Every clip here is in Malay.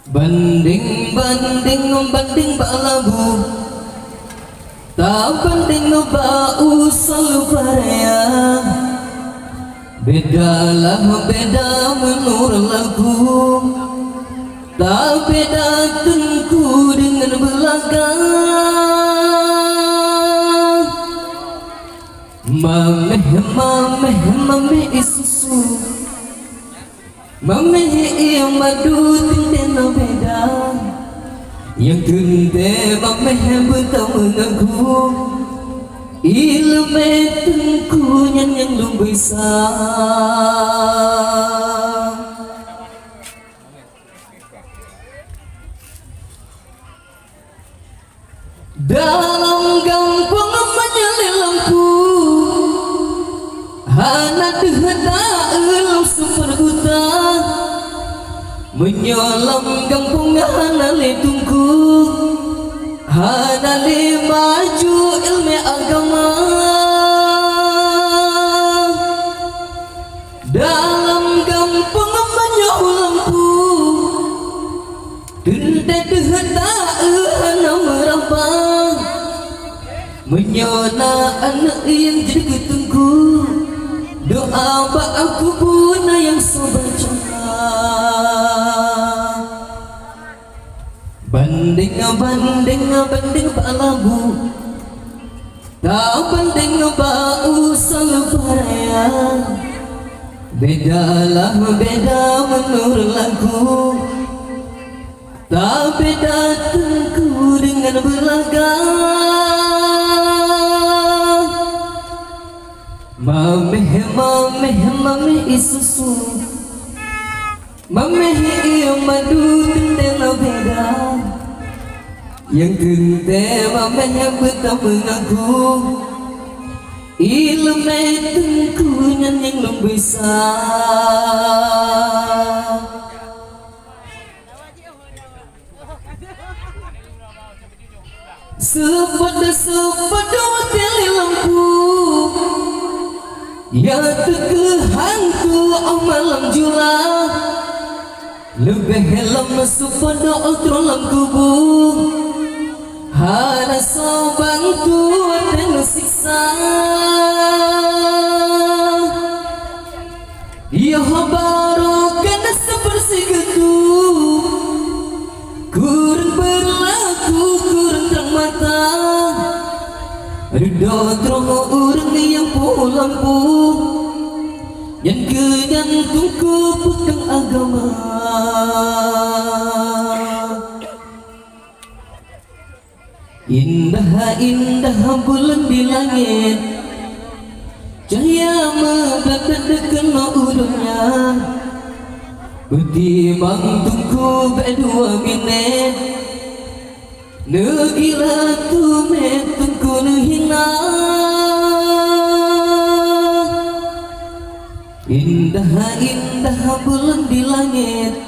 Banding balagu, tak banding bau selalu karya. Bedalah beda menurut lagu, tak beda tengku dengan belakang. Mameh isusu, mameh yang madu tindena beda. Yang kente mameh bertemu mengaku, ilmu tengku yang lebih besar. Dalam kampung menyala lampu, anak dihadap super hutan, menyolam kampung hanale tungku, hanale maju ilmu agama. Dalam kampung menyala lampu, denda dihadap anak merabang, menyona anak yang jadi ketunggu. Doa bak aku pun yang sobaca. Banding balagu, tak banding bau selalu karya. Bedalah beda menurut lagu, tak beda tengku dengan belakang. Mameh isusu, mameh yang madu tindena beda. Yang kente mameh yang bertemu mengaku, ilmu tengku yang lebih besar. Sepada teli lampu, ya hantu malam jula. Lebih helm sepada ultralam kubur, hana sobantu dan siksa. Ya barokan seperti itu, kurang berlaku, kurang terang mata. Ridho terlalu orang yang pulampu, yang kenyantungku pegang agama. Indah bulan di langit, cahaya melekat kena urutnya. Ketimbang tungku berdua minit, negila tu tungku hina. Indah bulan di langit,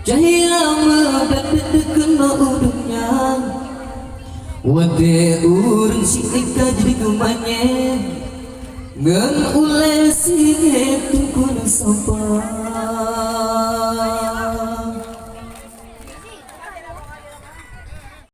cahaya melekat kena urutnya. Wate urang sika jadi kumanya, ngan ule singe tungku sampai.